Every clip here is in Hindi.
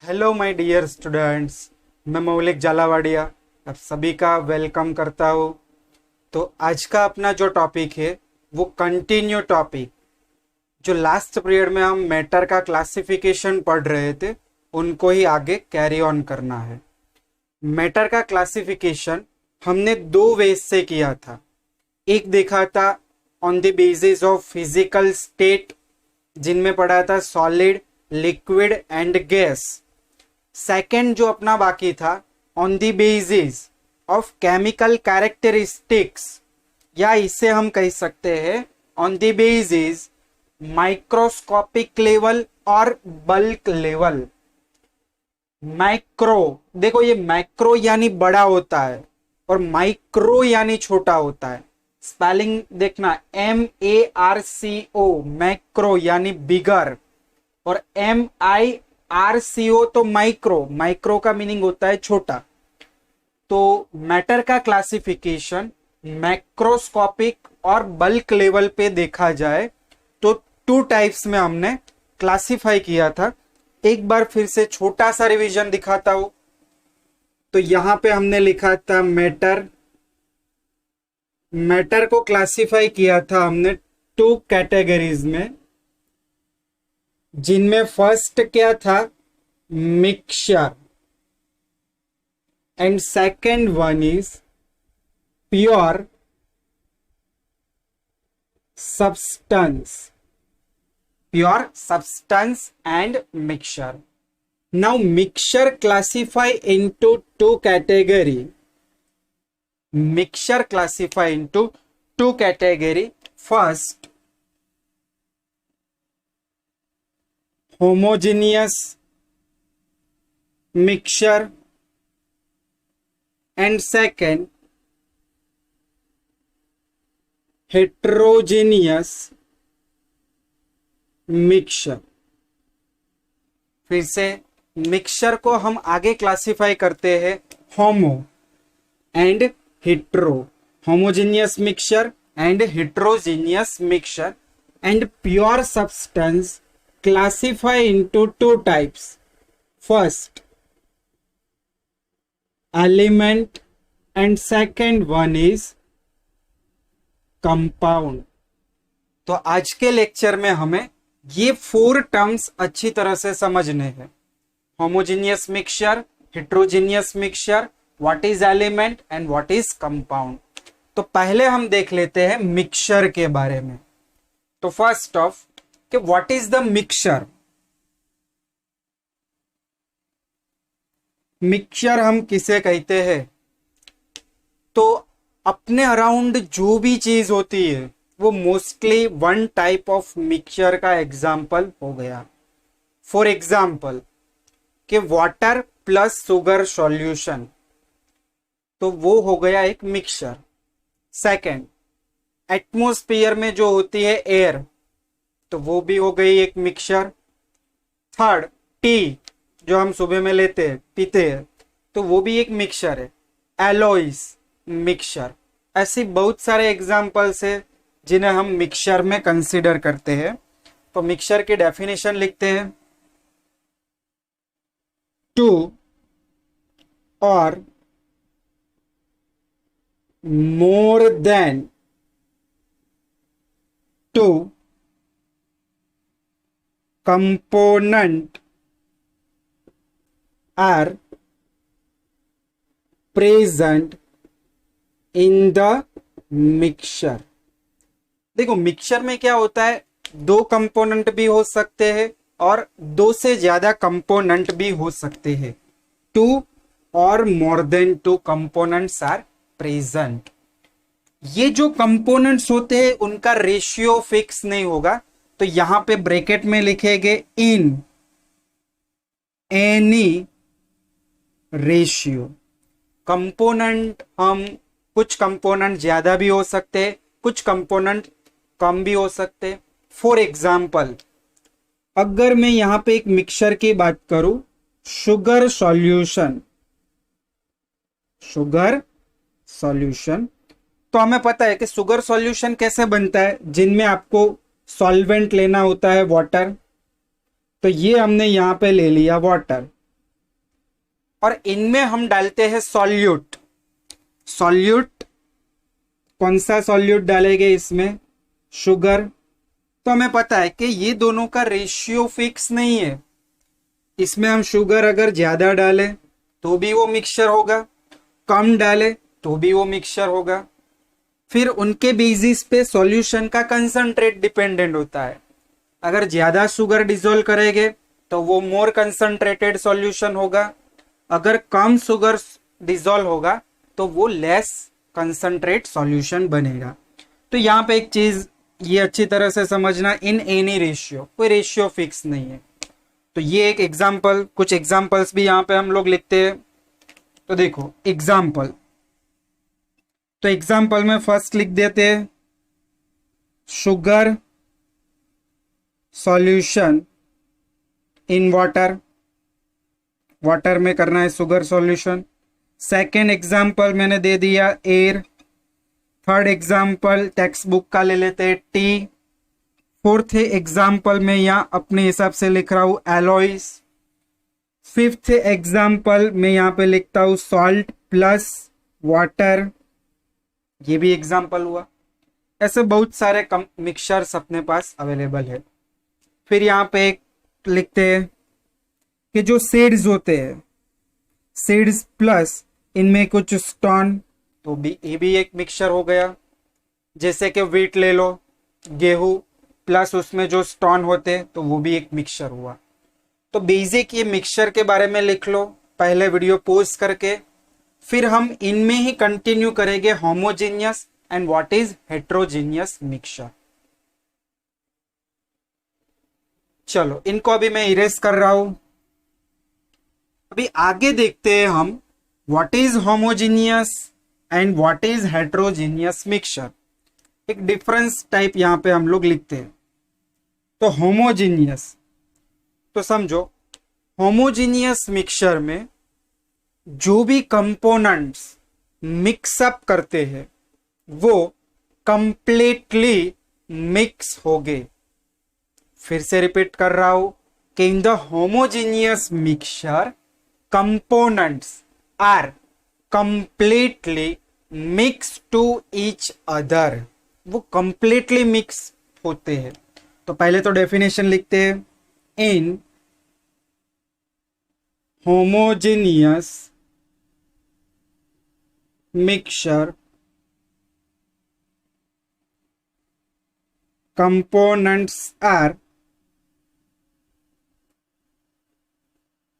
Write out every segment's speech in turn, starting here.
Hello my dear students. मैं मौलिक जालावाड़िया आप सभी का वेलकम करता हूँ। तो आज का अपना जो टॉपिक है वो कंटिन्यू टॉपिक, जो लास्ट पीरियड में हम मैटर का क्लासिफिकेशन पढ़ रहे थे उनको ही आगे कैरी ऑन करना है। मैटर का क्लासिफिकेशन हमने दो वेज से किया था। एक देखा था on the basis of physical state, जिनमें पढ़ा था solid, liquid and gas. Second जो अपना बाकी था on the basis of chemical characteristics, या इसे हम कह सकते हैं on the basis microscopic level और बल्क लेवल। मैक्रो, देखो ये मैक्रो यानी बड़ा होता है और माइक्रो यानी छोटा होता है। स्पेलिंग देखना, MARCO, मैक्रो यानी बिगर, और MIRCO तो माइक्रो, माइक्रो का मीनिंग होता है छोटा। तो मैटर का क्लासिफिकेशन मैक्रोस्कोपिक और बल्क लेवल पे देखा जाए तो टू टाइप्स में हमने क्लासिफाई किया था। एक बार फिर से छोटा सा रिवीजन दिखाता हूं। तो यहां पे हमने लिखा था मैटर को क्लासिफाई किया था हमने टू कैटेगरीज में, जिनमें फर्स्ट क्या था, mixture, and second one is pure substance, pure substance and mixture. Now mixture classify into two category. Mixture classify into two category. First, homogeneous mixture, and second, heterogeneous mixture. फिर से मिक्सचर को हम आगे क्लासिफाई करते हैं homo and hetero, homogeneous mixture and heterogeneous mixture. And pure substance classify into two types. First element and second one is compound. तो आज के लेक्चर में हमें ये फोर टर्म्स अच्छी तरह से समझने हैं। Homogeneous mixture, heterogeneous mixture, what is element and what is compound. तो पहले हम देख लेते हैं मिक्सचर के बारे में। तो फर्स्ट ऑफ कि what is the mixture. Mixture हम किसे कहते हैं? तो अपने अराउंड जो भी चीज होती है वो mostly one type of mixture का एग्जाम्पल हो गया। फॉर एग्जाम्पल कि वाटर प्लस शुगर सॉल्यूशन, तो वो हो गया एक मिक्सचर। सेकंड, एटमॉस्फेयर में जो होती है एयर, तो वो भी हो गई एक मिक्सचर। थर्ड, टी जो हम सुबह में लेते हैं पीते हैं, तो वो भी एक मिक्सचर है। Alois mixture. ऐसी बहुत सारे एग्जाम्पल्स है जिन्हें हम मिक्सचर में कंसीडर करते हैं। तो मिक्सचर की डेफिनेशन लिखते हैं, टू और more than two component are present in the mixture. देखो मिक्सचर में क्या होता है, दो कंपोनेंट भी हो सकते हैं और दो से ज्यादा कंपोनेंट भी हो सकते हैं। टू और more than two components are present. ये जो कंपोनेंट्स होते हैं उनका रेशियो फिक्स नहीं होगा, तो यहां पे ब्रैकेट में लिखेंगे इन एनी रेशियो। कंपोनेंट हम कुछ कंपोनेंट ज्यादा भी हो सकते हैं, कुछ कंपोनेंट कम भी हो सकते हैं। फॉर एग्जाम्पल, अगर मैं यहां पे एक मिक्सचर की बात करूं, शुगर सॉल्यूशन, तो हमें पता है कि शुगर सॉल्यूशन कैसे बनता है, जिनमें आपको सॉल्वेंट लेना होता है वाटर। तो ये हमने यहां पे ले लिया वाटर। और इनमें हम डालते हैं सॉल्यूट। सॉल्यूट कौन सा सॉल्यूट डालेंगे इसमें? शुगर। तो हमें पता है कि ये दोनों का रेशियो फिक्स नहीं है। इसमें हम शुगर अगर ज्यादा डालें तो भी वो मिक्सचर होगा, कम डालें तो भी वो मिक्सचर होगा। फिर उनके बेसिस पे सॉल्यूशन का कंसंट्रेट डिपेंडेंट होता है। अगर ज्यादा शुगर डिसॉल्व करेंगे तो वो मोर कंसंट्रेटेड सॉल्यूशन होगा, अगर कम शुगर डिसॉल्व होगा तो वो लेस कंसंट्रेट सॉल्यूशन बनेगा। तो यहाँ पे एक चीज ये अच्छी तरह से समझना, इन एनी रेशियो, कोई रेशियो फिक्स नहीं है। तो ये एक एग्जाम्पल, कुछ एग्जाम्पल्स भी यहाँ पे हम लोग लिखते हैं। तो देखो एग्जाम्पल, तो एग्जाम्पल में फर्स्ट लिख देते हैं sugar solution in water. Water में करना है शुगर सॉल्यूशन। सेकेंड एग्जाम्पल मैंने दे दिया air. Third example text book का ले लेते हैं टी। फोर्थ एग्जाम्पल में यहाँ अपने हिसाब से लिख रहा हूं एलॉइस। फिफ्थ एग्जाम्पल में यहाँ पे लिखता हूं सॉल्ट प्लस वाटर, ये भी एग्जाम्पल हुआ। ऐसे बहुत सारे मिक्सचर्स अपने पास अवेलेबल है। फिर यहाँ पे एक लिखते हैं कि जो सीड्स होते हैं, सीड्स प्लस इनमें कुछ स्टोन, तो भी ये भी एक मिक्सचर हो गया। जैसे कि व्हीट ले लो, गेहूं प्लस उसमें जो स्टोन होते तो वो भी एक मिक्सचर हुआ। तो बेसिक ये मिक्सचर के बारे में लिख लो पहले वीडियो पॉज करके, फिर हम इनमें ही कंटिन्यू करेंगे homogeneous and what is heterogeneous mixture. चलो इनको अभी मैं इरेज कर रहा हूं। अभी आगे देखते हैं हम what is homogeneous and what is heterogeneous mixture. एक डिफरेंस टाइप यहां पे हम लोग लिखते हैं। तो होमोजेनियस, तो समझो होमोजेनियस मिक्सचर में जो भी कंपोनेंट्स मिक्सअप करते हैं वो कंप्लीटली मिक्स हो गए। फिर से रिपीट कर रहा हूं कि in the homogeneous mixture components are completely mix to each other, वो कंप्लीटली मिक्स होते हैं। तो पहले तो डेफिनेशन लिखते हैं, in homogeneous mixture components are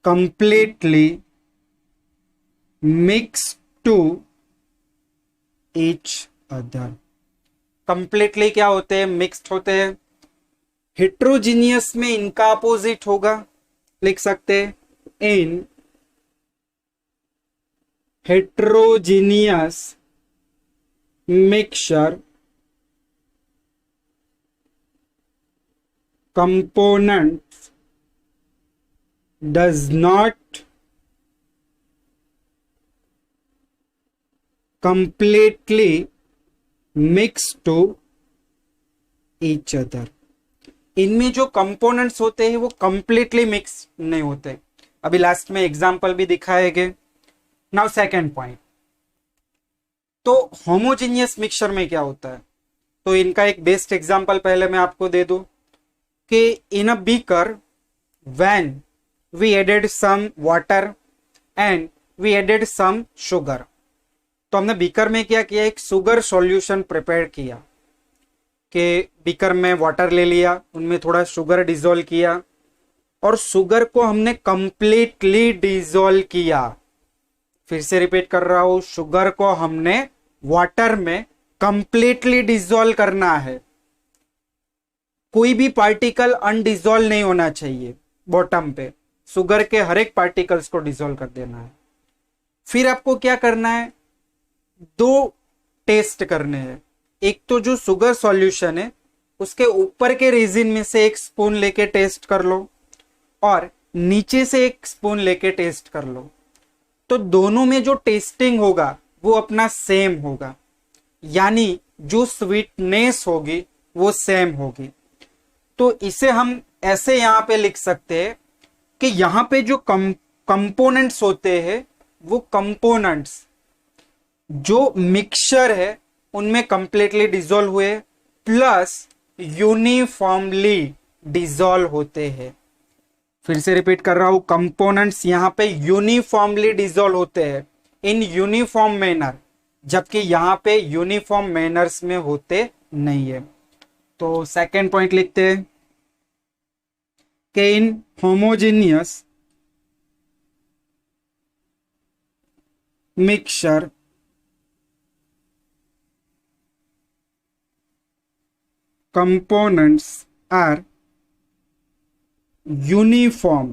completely mixed to each other। completely क्या होते हैं? मिक्स्ड होते हैं। हेट्रोजीनियस में इनका अपोजिट होगा, लिख सकते हैं in heterogeneous mixture components does not completely mix to each other। इनमें जो कंपोनेंट्स होते हैं वो कंप्लीटली मिक्स नहीं होते। अभी लास्ट में एग्जांपल भी दिखाएंगे। नाउ सेकंड पॉइंट, तो होमोजेनियस मिक्सचर में क्या होता है? तो इनका एक बेस्ट एग्जांपल पहले मैं आपको दे दूं कि in a beaker when we added some water and we added some sugar। तो हमने बीकर में क्या किया? एक शुगर सॉल्यूशन प्रिपेयर किया कि बीकर में वाटर ले लिया, उनमें थोड़ा शुगर डिसॉल्व किया और शुगर को हमने कंप्लीटली डिसॉल्व किया। फिर से रिपीट कर रहा हूं, शुगर को हमने वाटर में कंप्लीटली डिसॉल्व करना है। कोई भी पार्टिकल अनडिसॉल्व नहीं होना चाहिए बॉटम पे, शुगर के हर एक पार्टिकल्स को डिसॉल्व कर देना है। फिर आपको क्या करना है? दो टेस्ट करने हैं। एक तो जो शुगर सॉल्यूशन है उसके ऊपर के रेजिन में से एक स्पून लेके टेस्ट कर लो और नीचे से एक स्पून लेके टेस्ट कर लो। तो दोनों में जो टेस्टिंग होगा वो अपना सेम होगा, यानी जो स्वीटनेस होगी वो सेम होगी। तो इसे हम ऐसे यहां पे लिख सकते हैं कि यहां पे जो कंपोनेंट्स होते हैं वो कंपोनेंट्स जो मिक्सचर है उनमें कंप्लीटली डिसॉल्व हुए प्लस यूनिफॉर्मली डिसॉल्व होते हैं। फिर से रिपीट कर रहा हूं, कंपोनेंट्स यहां पे यूनिफॉर्मली डिसॉल्व होते हैं इन यूनिफॉर्म मैनर, जबकि यहां पे यूनिफॉर्म मैनर्स में होते नहीं है। तो सेकेंड पॉइंट लिखते हैं कि in homogeneous mixture components are uniform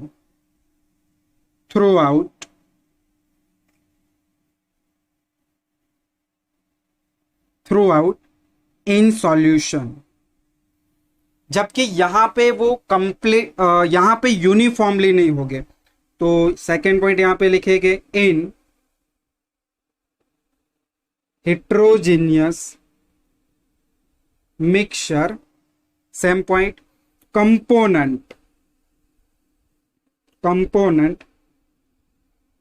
throughout in solution, जबकि यहां पे वो कंप्लीट यहां पे यूनिफॉर्मली नहीं होंगे। तो सेकेंड पॉइंट यहां पे लिखेंगे इन heterogeneous mixture, same point, component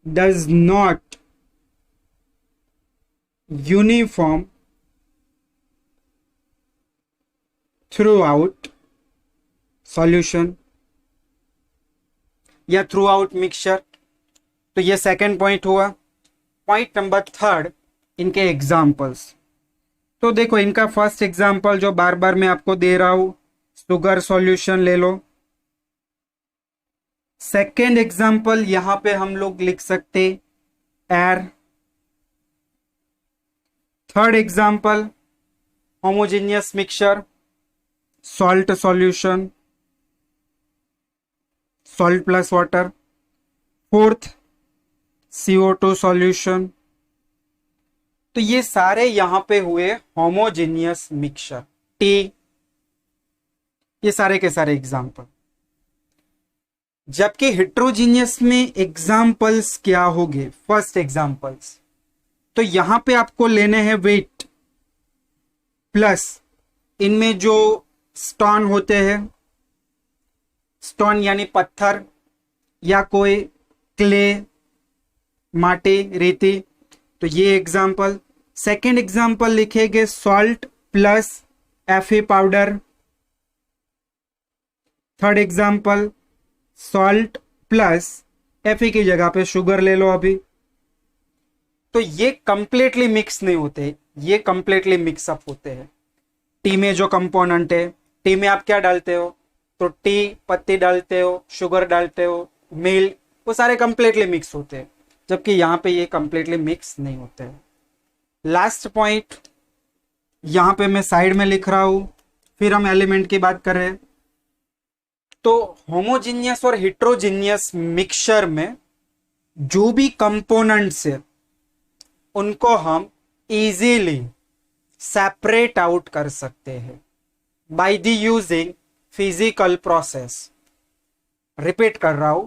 does not uniform throughout solution या throughout mixture। तो ये सेकेंड पॉइंट हुआ। पॉइंट नंबर थर्ड, इनके एग्जाम्पल्स। तो देखो इनका फर्स्ट एग्जाम्पल जो बार बार मैं आपको दे रहा हूं, शुगर सॉल्यूशन ले लो। सेकेंड एग्जाम्पल यहां पे हम लोग लिख सकते air. Third example homogeneous mixture, salt solution, salt plus water. Fourth CO2 solution. तो ये सारे यहां पे हुए होमोजेनियस मिक्सचर, टी। ये सारे के सारे एग्जाम्पल। जबकि हेट्रोजीनियस में एग्जाम्पल्स क्या होंगे? फर्स्ट एग्जाम्पल्स तो यहां पे आपको लेने हैं वेट प्लस इनमें जो स्टोन होते हैं, स्टोन यानी पत्थर या कोई क्ले, माटी, रेती। तो ये एग्जाम्पल। सेकेंड एग्जाम्पल लिखेंगे salt plus Fe powder. Third example salt plus Fe की जगह पे शुगर ले लो अभी। तो ये कंप्लीटली मिक्स नहीं होते, ये कंप्लीटली मिक्सअप होते हैं। टी में जो कंपोनेंट है, टी में आप क्या डालते हो? तो टी पत्ती डालते हो, शुगर डालते हो, मिल्क, वो सारे कंप्लीटली मिक्स होते हैं, जबकि यहां पे ये कंप्लीटली मिक्स नहीं होते हैं। लास्ट पॉइंट यहां पे मैं साइड में लिख रहा हूं, फिर हम एलिमेंट की बात कर रहे हैं। तो होमोजीनियस और हेट्रोजीनियस मिक्सचर में जो भी कंपोनेंट्स है उनको हम इजीली सेपरेट आउट कर सकते हैं by the using physical process. Repeat कर रहा हूं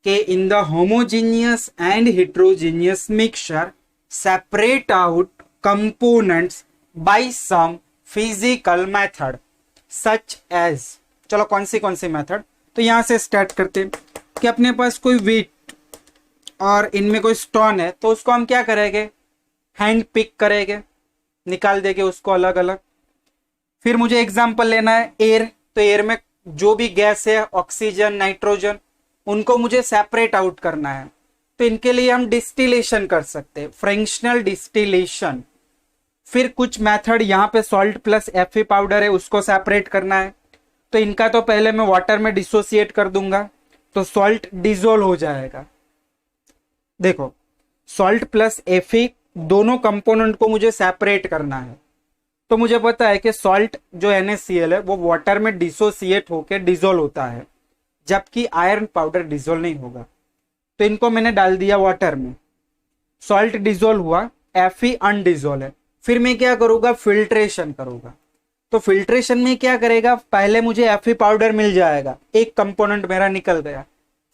कि in the homogeneous and heterogeneous mixture separate out components by some physical method such as. चलो कौन सी मेथड? तो यहां से स्टार्ट करते हैं कि अपने पास कोई वेट और इनमें कोई स्टोन है, तो उसको हम क्या करेंगे? हैंड पिक करेंगे, निकाल देंगे उसको अलग अलग। फिर मुझे एग्जांपल लेना है एयर। तो एयर में जो भी गैस है, ऑक्सीजन, नाइट्रोजन, उनको मुझे सेपरेट आउट करना है। तो इनके लिए हम डिस्टिलेशन कर सकते हैं, फ्रैक्शनल डिस्टिलेशन। फिर कुछ मेथड यहां पे सॉल्ट प्लस Fe पाउडर है, उसको सेपरेट करना है। तो इनका तो पहले मैं वाटर में डिसोसिएट कर दूंगा, तो सॉल्ट डिसोल्व हो जाएगा। देखो सॉल्ट प्लस Fe दोनों कंपोनेंट को मुझे सेपरेट करना है। तो मुझे पता है कि सॉल्ट जो NaCl है वो वाटर में डिसोसिएट होकर डिसोल्व होता है, जबकि आयरन पाउडर डिसोल्व नहीं होगा। तो इनको मैंने डाल दिया वाटर में, सॉल्ट डिसोल्व हुआ, Fe अनडिसोल्व है। फिर मैं क्या करूंगा? फिल्ट्रेशन करूंगा। तो फिल्ट्रेशन में क्या करेगा? पहले मुझे Fe पाउडर मिल जाएगा, एक कंपोनेंट मेरा निकल गया।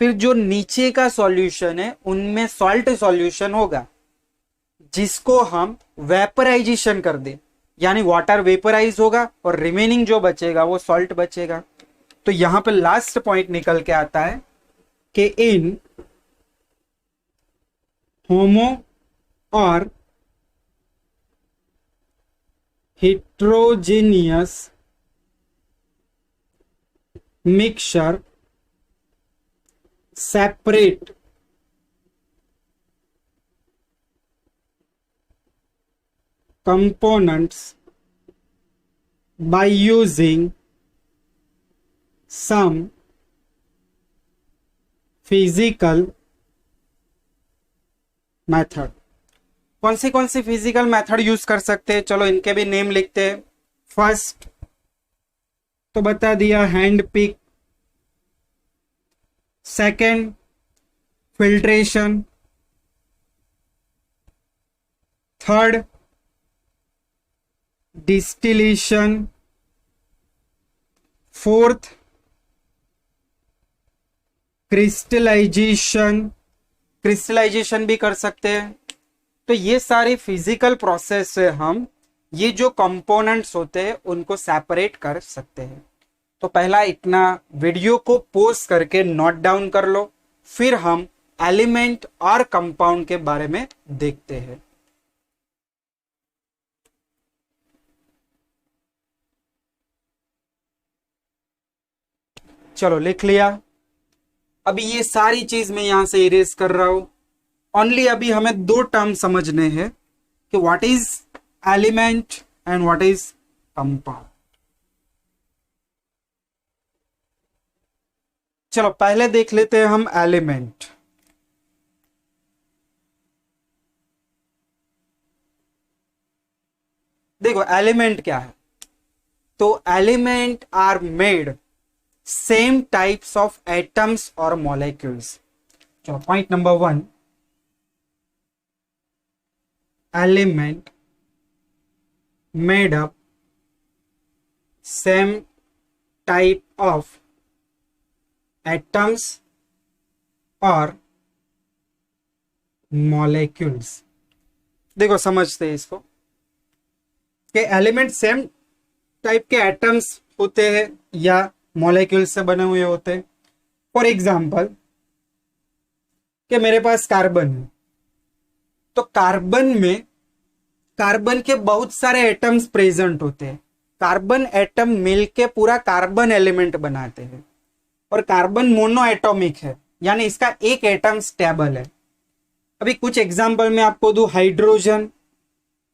फिर जो नीचे का सॉल्यूशन है उनमें सॉल्ट सॉल्यूशन होगा, जिसको हम वेपराइजेशन कर दे, यानी वाटर वेपराइज होगा और रिमेनिंग जो बचेगा वो सॉल्ट बचेगा। तो यहां पे लास्ट पॉइंट निकल के आता है कि इन होमो और heterogeneous mixture separate components by using some physical method। कौन सी फिजिकल मेथड यूज कर सकते हैं, चलो इनके भी नेम लिखते हैं। फर्स्ट तो बता दिया hand pick, second filtration, third distillation, fourth crystallisation, crystallisation भी कर सकते हैं। तो ये सारी फिजिकल प्रोसेस से हम ये जो कंपोनेंट्स होते हैं उनको सेपरेट कर सकते हैं। तो पहला इतना वीडियो को पॉज करके नोट डाउन कर लो, फिर हम एलिमेंट और कंपाउंड के बारे में देखते हैं। चलो लिख लिया। अभी ये सारी चीज मैं यहां से इरेज कर रहा हूं। ओनली अभी हमें दो टर्म समझने हैं कि what is element and what is compound. चलो पहले देख लेते हैं हम एलिमेंट। देखो एलिमेंट क्या है, तो element are made same types of atoms और मॉलिक्यूल्स। चलो point number 1, element made up same type of atoms or molecules। देखो समझते हैं इसको कि एलिमेंट सेम टाइप के एटम्स होते हैं या मॉलिक्यूल्स से बने हुए होते हैं। फॉर एग्जांपल कि मेरे पास कार्बन है, तो कार्बन के बहुत सारे एटम्स प्रेजेंट होते हैं। कार्बन एटम मिलके पूरा कार्बन एलिमेंट बनाते हैं, और कार्बन मोनो एटॉमिक है, यानी इसका एक एटम स्टेबल है। अभी कुछ एग्जांपल मैं आपको दूं, हाइड्रोजन,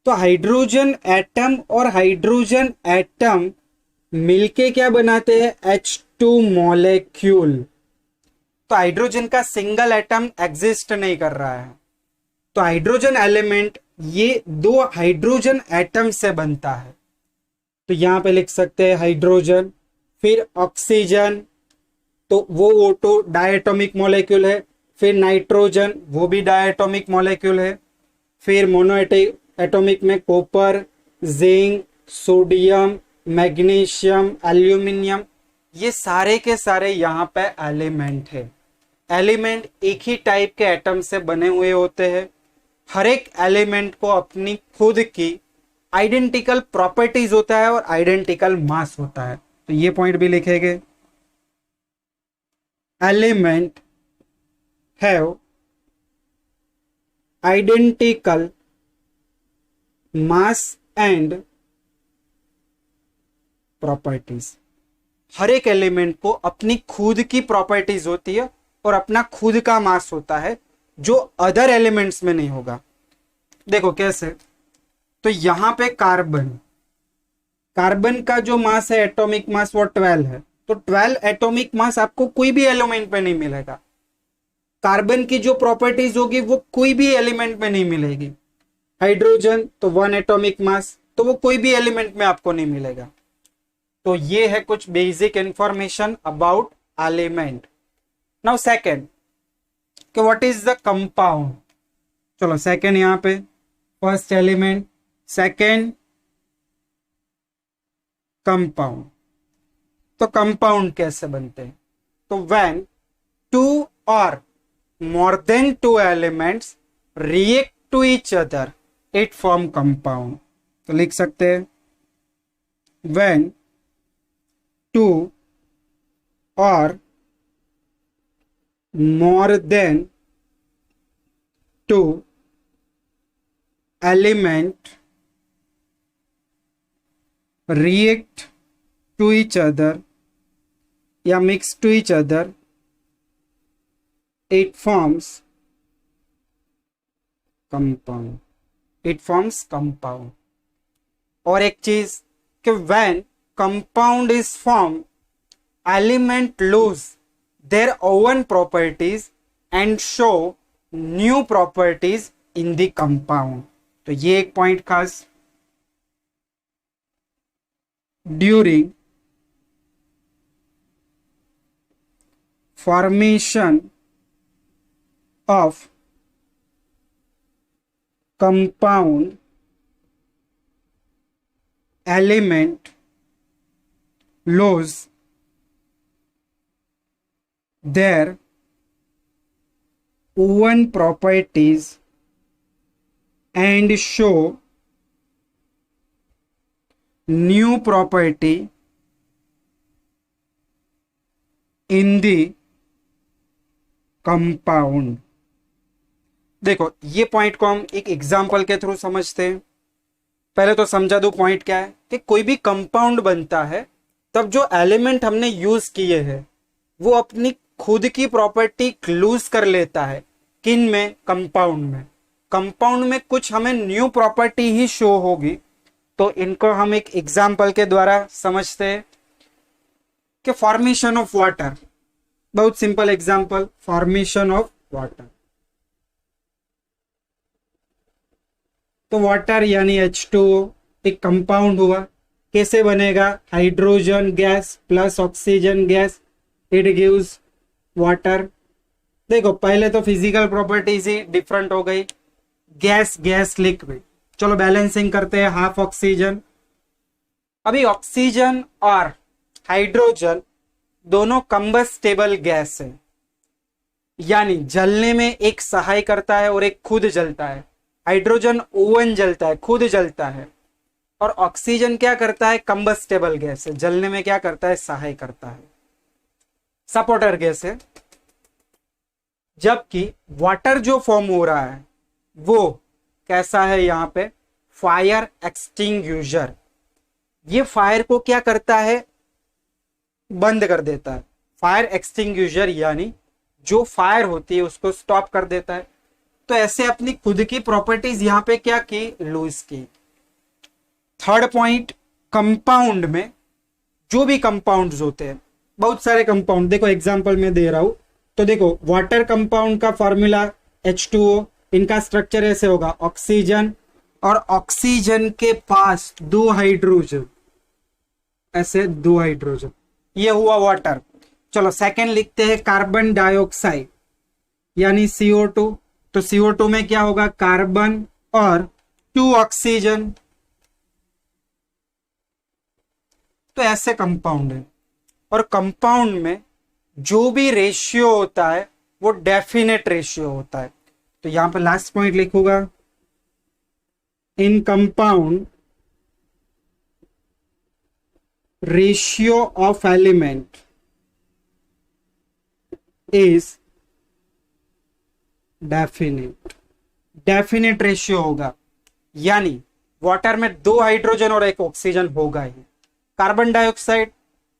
तो हाइड्रोजन एटम और हाइड्रोजन एटम मिलके क्या बनाते हैं, H2 मॉलिक्यूल। तो हाइड्रोजन का सिंगल एटम एग्जिस्ट नहीं कर रहा है। तो हाइड्रोजन एलिमेंट ये दो हाइड्रोजन एटम से बनता है। तो यहां पे लिख सकते हैं हाइड्रोजन, फिर ऑक्सीजन, तो वो O2 डायटोमिक मॉलिक्यूल है, फिर नाइट्रोजन वो भी डायटोमिक मॉलिक्यूल है, फिर मोनो एटॉमिक में copper, zinc, sodium, magnesium, aluminium, ये सारे के सारे यहाँ पे एलिमेंट है। एलिमेंट एक ही टाइप के एटम से बने हुए होते हैं। हर एक एलिमेंट को अपनी खुद की आइडेंटिकल प्रॉपर्टीज होता है और आइडेंटिकल मास होता है। तो ये पॉइंट भी लिखेंगे, element have identical mass and properties. हर एक एलिमेंट को अपनी खुद की प्रॉपर्टीज होती है और अपना खुद का मास होता है, जो अदर एलिमेंट्स में नहीं होगा। देखो कैसे, तो यहां पे कार्बन का जो मास है, एटॉमिक मास, वो 12 है। तो 12 एटॉमिक मास आपको कोई भी एलिमेंट में नहीं मिलेगा। कार्बन की जो प्रॉपर्टीज होगी वो कोई भी एलिमेंट में नहीं मिलेगी। हाइड्रोजन तो 1 एटॉमिक मास, तो वो कोई भी एलिमेंट में आपको नहीं मिलेगा। तो ये है कुछ basic information about element. Now second कि व्हाट इज द कंपाउंड। चलो सेकेंड यहां पे, फर्स्ट एलिमेंट, सेकेंड कंपाउंड। तो कंपाउंड कैसे बनते हैं, तो व्हेन 2 और more than 2 elements react to each other it form compound। तो लिख सकते हैं when 2 or more than 2 element react to each other या mix to each other, it forms compound. It forms compound. और एक चीज कि when compound is formed, element lose their own properties and show new properties in the compound. तो ये एक पॉइंट खास. During formation of compound, element lose their own properties and show new property in the compound. देखो ये पॉइंट को हम एक एग्जाम्पल के थ्रू समझते हैं. पहले तो समझा दो पॉइंट क्या है कि कोई भी कंपाउंड बनता है तब जो एलिमेंट हमने यूज किए हैं वो अपनी खुद की प्रॉपर्टी लूज कर लेता है. किन में? कंपाउंड में. कंपाउंड में कुछ हमें न्यू प्रॉपर्टी ही शो होगी. तो इनको हम एक एग्जाम्पल के द्वारा समझते हैं कि फॉर्मेशन ऑफ वाटर. बहुत simple example, formation of water. तो वाटर यानी H2O एक कंपाउंड हुआ. कैसे बनेगा? Hydrogen gas plus oxygen gas, it gives water. देखो पहले तो फिजिकल प्रॉपर्टीज ही डिफरेंट हो गई. Gas gas liquid. चलो बैलेंसिंग करते हैं. Half oxygen. अभी ऑक्सीजन और हाइड्रोजन दोनों कंबस्टेबल गैस है, यानी जलने में एक सहाय करता है और एक खुद जलता है. हाइड्रोजन ओवन जलता है, खुद जलता है. और ऑक्सीजन क्या करता है? कंबस्टेबल गैस है, जलने में क्या करता है? सहाय करता है, सपोर्टर गैस है. जबकि वाटर जो फॉर्म हो रहा है वो कैसा है? यहां पे फायर एक्सटिंग्विशर. ये फायर को क्या करता है? बंद कर देता है. फायर एक्सटिंग्विशर यानी जो फायर होती है उसको स्टॉप कर देता है. तो ऐसे अपनी खुद की प्रॉपर्टीज यहां पे क्या की? लूज की. थर्ड पॉइंट, कंपाउंड में जो भी कंपाउंड्स होते हैं, बहुत सारे कंपाउंड, देखो एग्जांपल में दे रहा हूं. तो देखो वाटर कंपाउंड का फॉर्मूला H2O. इनका स्ट्रक्चर ऐसे होगा, ऑक्सीजन और ऑक्सीजन के पास दो हाइड्रोजन, ऐसे दो हाइड्रोजन. ये हुआ वाटर. चलो सेकंड लिखते हैं कार्बन डाइऑक्साइड यानी CO2. तो CO2 में क्या होगा? कार्बन और 2 ऑक्सीजन. तो ऐसे कंपाउंड है. और कंपाउंड में जो भी रेशियो होता है वो डेफिनेट रेशियो होता है. तो यहां पर लास्ट पॉइंट लिखूंगा, in compound ratio of element is definite. Definite ratio होगा, यानी वाटर में 2 हाइड्रोजन और 1 ऑक्सीजन होगा ही. कार्बन डाइऑक्साइड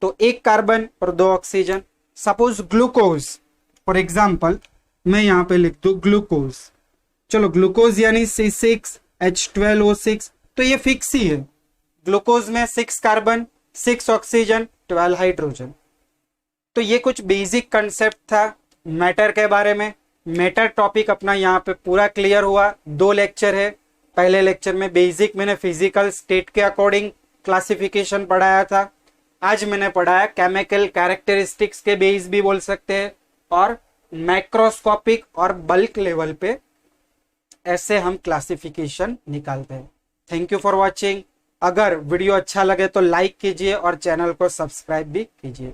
तो 1 कार्बन और 2 oxygen. Suppose glucose, for example मैं यहां पे लिख दू ग्लूकोज. चलो ग्लूकोज यानी C6H12O6. तो ये फिक्स ही है. ग्लूकोज में 6 कार्बन 6 ऑक्सीजन 12 हाइड्रोजन. तो ये कुछ बेसिक कंसेप्ट था मैटर के बारे में. मैटर टॉपिक अपना यहाँ पे पूरा क्लियर हुआ. 2 लेक्चर है. पहले लेक्चर में बेसिक मैंने फिजिकल स्टेट के अकॉर्डिंग क्लासिफिकेशन पढ़ाया था. आज मैंने पढ़ाया केमिकल कैरेक्टरिस्टिक्स के बेस भी बोल सकते हैं, और मैक्रोस्कोपिक और बल्क लेवल पे ऐसे हम क्लासिफिकेशन निकालते हैं. Thank you for watching. अगर वीडियो अच्छा लगे तो लाइक कीजिए और चैनल को सब्सक्राइब भी कीजिए.